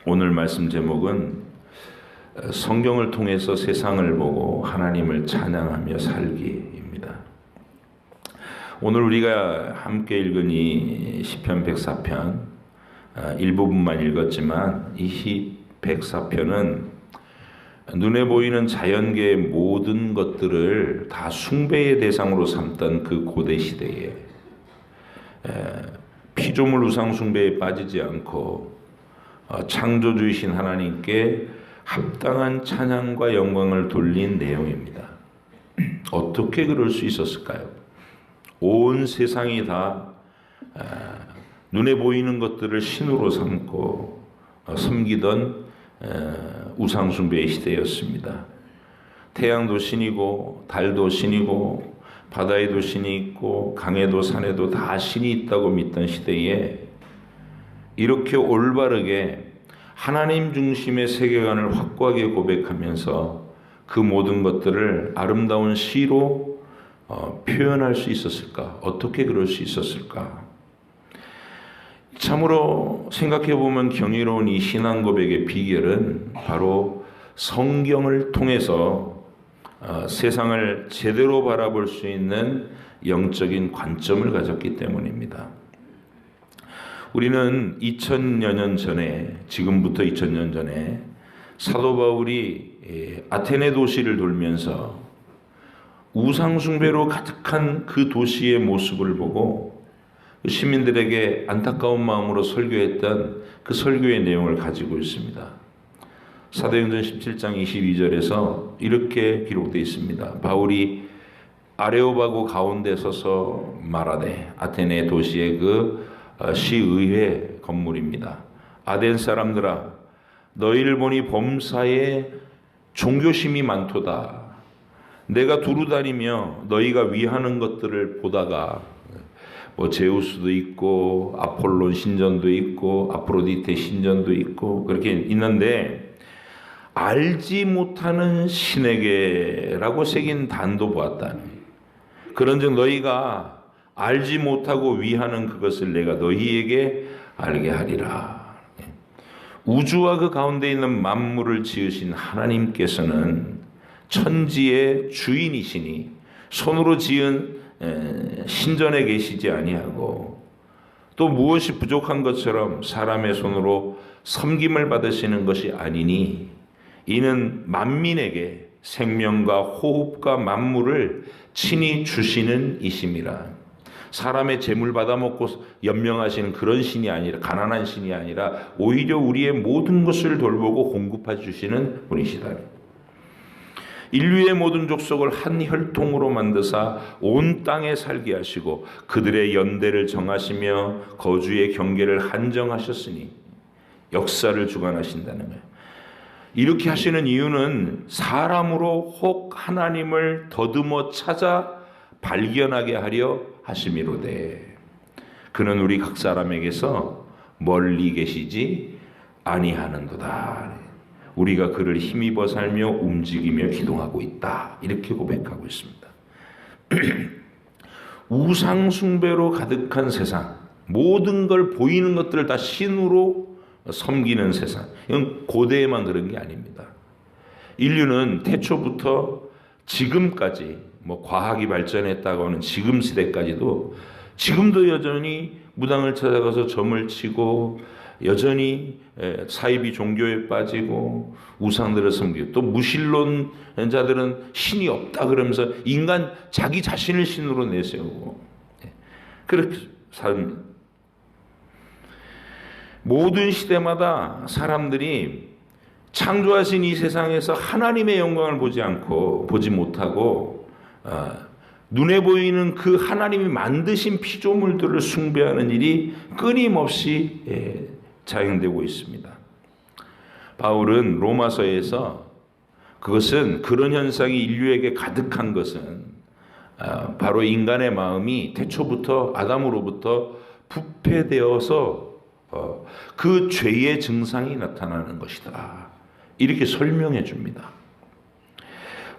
오늘 말씀 제목은 성경을 통해서 세상을 보고 하나님을 찬양하며 살기입니다. 오늘 우리가 함께 읽은 이 시편 104편 일부분만 읽었지만 이 104편은 눈에 보이는 자연계의 모든 것들을 다 숭배의 대상으로 삼던 그 고대 시대에 피조물 우상 숭배에 빠지지 않고 창조주이신 하나님께 합당한 찬양과 영광을 돌린 내용입니다. 어떻게 그럴 수 있었을까요? 온 세상이 다 눈에 보이는 것들을 신으로 삼고 섬기던 우상 숭배의 시대였습니다. 태양도 신이고 달도 신이고 바다에도 신이 있고 강에도 산에도 다 신이 있다고 믿던 시대에 이렇게 올바르게 하나님 중심의 세계관을 확고하게 고백하면서 그 모든 것들을 아름다운 시로 표현할 수 있었을까? 어떻게 그럴 수 있었을까? 참으로 생각해보면 경이로운 이 신앙 고백의 비결은 바로 성경을 통해서 세상을 제대로 바라볼 수 있는 영적인 관점을 가졌기 때문입니다. 우리는 2000여 년 전에, 지금부터 2000년 전에 사도 바울이 아테네 도시를 돌면서 우상숭배로 가득한 그 도시의 모습을 보고 시민들에게 안타까운 마음으로 설교했던 그 설교의 내용을 가지고 있습니다. 사도행전 17장 22절에서 이렇게 기록되어 있습니다. 바울이 아레오바고 가운데 서서 말하되, 아테네 도시의 그 시의회 건물입니다. 아덴 사람들아, 너희를 보니 범사에 종교심이 많도다. 내가 두루 다니며 너희가 위하는 것들을 보다가 제우스도 있고 아폴론 신전도 있고 아프로디테 신전도 있고 그렇게 있는데 알지 못하는 신에게라고 새긴 단도 보았다니. 그런즉 너희가 알지 못하고 위하는 그것을 내가 너희에게 알게 하리라. 우주와 그 가운데 있는 만물을 지으신 하나님께서는 천지의 주인이시니 손으로 지은 신전에 계시지 아니하고 또 무엇이 부족한 것처럼 사람의 손으로 섬김을 받으시는 것이 아니니 이는 만민에게 생명과 호흡과 만물을 친히 주시는 이심이라. 사람의 재물 받아먹고 연명하시는 그런 신이 아니라, 가난한 신이 아니라 오히려 우리의 모든 것을 돌보고 공급해 주시는 분이시다. 인류의 모든 족속을 한 혈통으로 만드사 온 땅에 살게 하시고 그들의 연대를 정하시며 거주의 경계를 한정하셨으니 역사를 주관하신다는 거예요. 이렇게 하시는 이유는 사람으로 혹 하나님을 더듬어 찾아 발견하게 하려 하심이로되 그는 우리 각 사람에게서 멀리 계시지 아니하는도다. 우리가 그를 힘입어 살며 움직이며 기동하고 있다. 이렇게 고백하고 있습니다. 우상숭배로 가득한 세상, 모든 걸 보이는 것들을 다 신으로 섬기는 세상. 이건 고대에만 그런 게 아닙니다. 인류는 태초부터 지금까지 과학이 발전했다고 하는 지금 시대까지도 지금도 여전히 무당을 찾아가서 점을 치고 여전히 사이비 종교에 빠지고 우상들을 섬기고 또 무신론자들은 신이 없다 그러면서 인간 자기 자신을 신으로 내세우고 그렇게 삽니다. 모든 시대마다 사람들이 창조하신 이 세상에서 하나님의 영광을 보지 못하고 눈에 보이는 그 하나님이 만드신 피조물들을 숭배하는 일이 끊임없이 자행되고 있습니다. 바울은 로마서에서 그것은 그런 현상이 인류에게 가득한 것은 바로 인간의 마음이 태초부터 아담으로부터 부패되어서 그 죄의 증상이 나타나는 것이다. 이렇게 설명해 줍니다.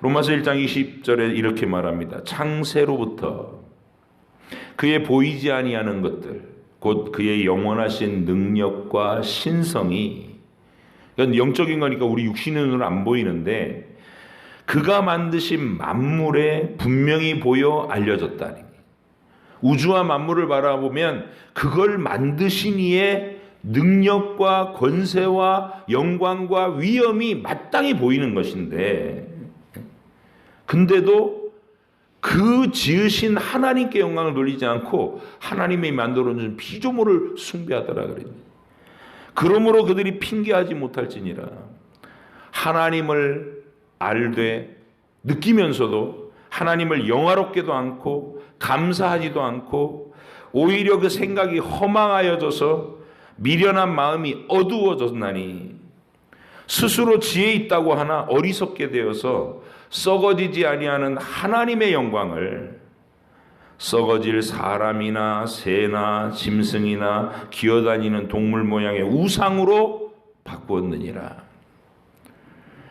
로마서 1장 20절에 이렇게 말합니다. 창세로부터 그의 보이지 아니하는 것들 곧 그의 영원하신 능력과 신성이 이건 영적인 거니까 우리 육신의 눈으로 안 보이는데 그가 만드신 만물에 분명히 보여 알려졌다니. 우주와 만물을 바라보면 그걸 만드신 이의 능력과 권세와 영광과 위엄이 마땅히 보이는 것인데, 근데도 그 지으신 하나님께 영광을 돌리지 않고 하나님이 만들어준 피조물을 숭배하더라 그랬니. 그러므로 그들이 핑계하지 못할지니라. 하나님을 알되 느끼면서도 하나님을 영화롭게도 않고 감사하지도 않고 오히려 그 생각이 허망하여져서 미련한 마음이 어두워졌나니 스스로 지혜 있다고 하나 어리석게 되어서 썩어지지 아니하는 하나님의 영광을 썩어질 사람이나 새나 짐승이나 기어다니는 동물 모양의 우상으로 바꾸었느니라.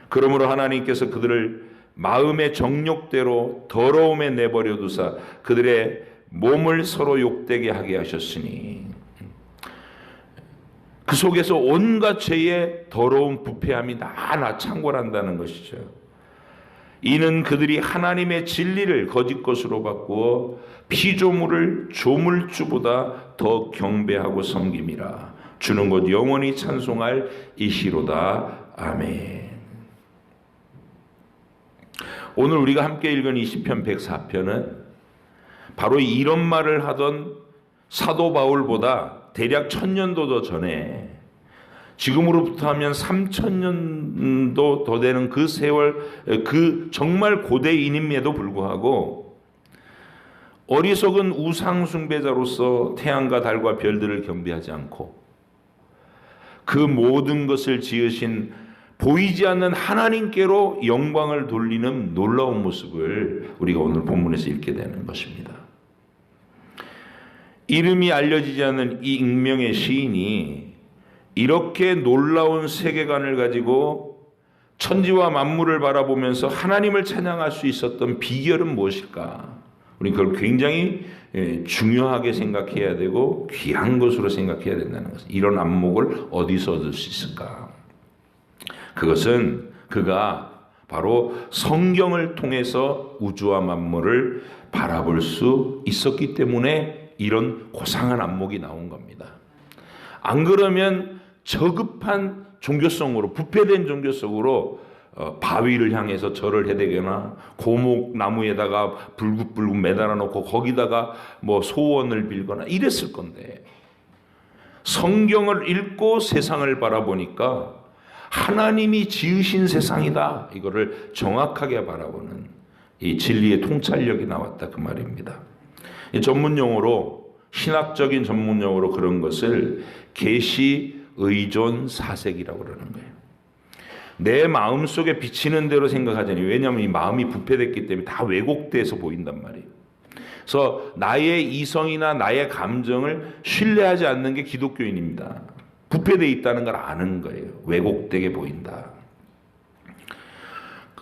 그러므로 하나님께서 그들을 마음의 정욕대로 더러움에 내버려 두사 그들의 몸을 서로 욕되게 하게 하셨으니 그 속에서 온갖 죄의 더러운 부패함이 나 창궐한다는 것이죠. 이는 그들이 하나님의 진리를 거짓 것으로 바꾸어 피조물을 조물주보다 더 경배하고 섬김이라. 주는 곧 영원히 찬송할 이시로다. 아멘. 오늘 우리가 함께 읽은 이 시편 104편은 바로 이런 말을 하던 사도 바울보다 대략 1000년도 더 전에, 지금으로부터 하면 3000년도 더 되는 그 세월, 그 정말 고대인임에도 불구하고 어리석은 우상 숭배자로서 태양과 달과 별들을 경배하지 않고 그 모든 것을 지으신 보이지 않는 하나님께로 영광을 돌리는 놀라운 모습을 우리가 오늘 본문에서 읽게 되는 것입니다. 이름이 알려지지 않는 이 익명의 시인이 이렇게 놀라운 세계관을 가지고 천지와 만물을 바라보면서 하나님을 찬양할 수 있었던 비결은 무엇일까? 우리 그걸 굉장히 중요하게 생각해야 되고 귀한 것으로 생각해야 된다는 것. 이런 안목을 어디서 얻을 수 있을까? 그것은 그가 바로 성경을 통해서 우주와 만물을 바라볼 수 있었기 때문에 이런 고상한 안목이 나온 겁니다. 안 그러면 저급한 종교성으로, 부패된 종교성으로 바위를 향해서 절을 해대거나 고목 나무에다가 불긋불긋 매달아 놓고 거기다가 뭐 소원을 빌거나 이랬을 건데, 성경을 읽고 세상을 바라보니까 하나님이 지으신 세상이다, 이거를 정확하게 바라보는 이 진리의 통찰력이 나왔다, 그 말입니다. 이 전문용어로, 신학적인 전문용어로 그런 것을 계시 의존 사색이라고 그러는 거예요. 내 마음속에 비치는 대로 생각하잖아요. 왜냐하면 이 마음이 부패됐기 때문에 다 왜곡돼서 보인단 말이에요. 그래서 나의 이성이나 나의 감정을 신뢰하지 않는 게 기독교인입니다. 부패되어 있다는 걸 아는 거예요. 왜곡되게 보인다.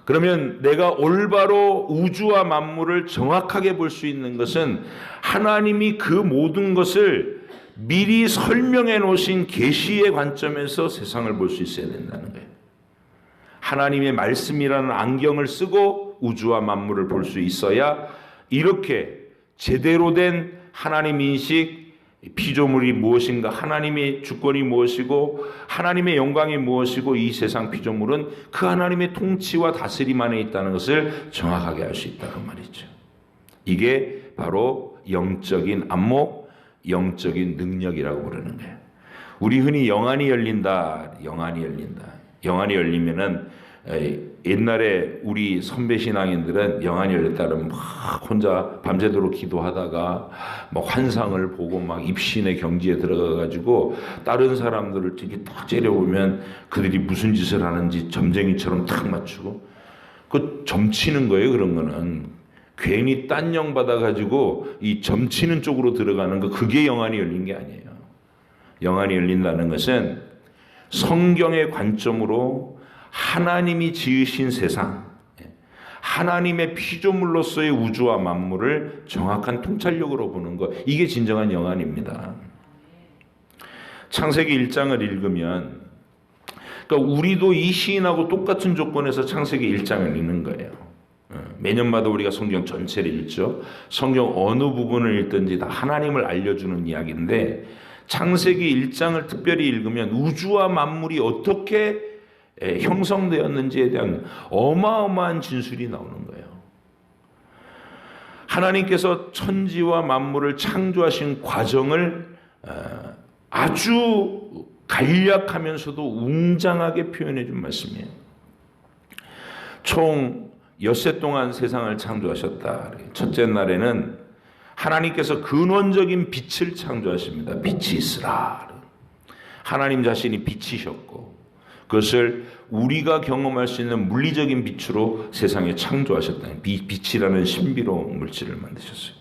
그러면 내가 올바로 우주와 만물을 정확하게 볼 수 있는 것은 하나님이 그 모든 것을 미리 설명해 놓으신 계시의 관점에서 세상을 볼 수 있어야 된다는 거예요. 하나님의 말씀이라는 안경을 쓰고 우주와 만물을 볼 수 있어야 이렇게 제대로 된 하나님 인식, 피조물이 무엇인가, 하나님의 주권이 무엇이고 하나님의 영광이 무엇이고 이 세상 피조물은 그 하나님의 통치와 다스림 안에 있다는 것을 정확하게 알 수 있다는 말이죠. 이게 바로 영적인 안목, 영적인 능력이라고 부르는 거예요. 우리 흔히 영안이 열린다, 영안이 열린다. 영안이 열리면은 옛날에 우리 선배 신앙인들은 영안이 열렸다면 막 혼자 밤새도록 기도하다가 막 환상을 보고 막 입신의 경지에 들어가 가지고 다른 사람들을 이렇게 딱 째려보면 그들이 무슨 짓을 하는지 점쟁이처럼 탁 맞추고, 그 점치는 거예요. 그런 거는 괜히 딴 영 받아 가지고 이 점치는 쪽으로 들어가는 거, 그게 영안이 열린 게 아니에요. 영안이 열린다는 것은 성경의 관점으로 하나님이 지으신 세상, 하나님의 피조물로서의 우주와 만물을 정확한 통찰력으로 보는 것, 이게 진정한 영안입니다. 창세기 1장을 읽으면 그러니까 우리도 이 시인하고 똑같은 조건에서 창세기 1장을 읽는 거예요. 매년마다 우리가 성경 전체를 읽죠. 성경 어느 부분을 읽든지 다 하나님을 알려주는 이야기인데 창세기 1장을 특별히 읽으면 우주와 만물이 어떻게 형성되었는지에 대한 어마어마한 진술이 나오는 거예요. 하나님께서 천지와 만물을 창조하신 과정을 아주 간략하면서도 웅장하게 표현해 준 말씀이에요. 총 엿새 동안 세상을 창조하셨다. 첫째 날에는 하나님께서 근원적인 빛을 창조하십니다. 빛이 있으라. 하나님 자신이 빛이셨고 그것을 우리가 경험할 수 있는 물리적인 빛으로 세상에 창조하셨다. 빛이라는 신비로운 물질을 만드셨어요.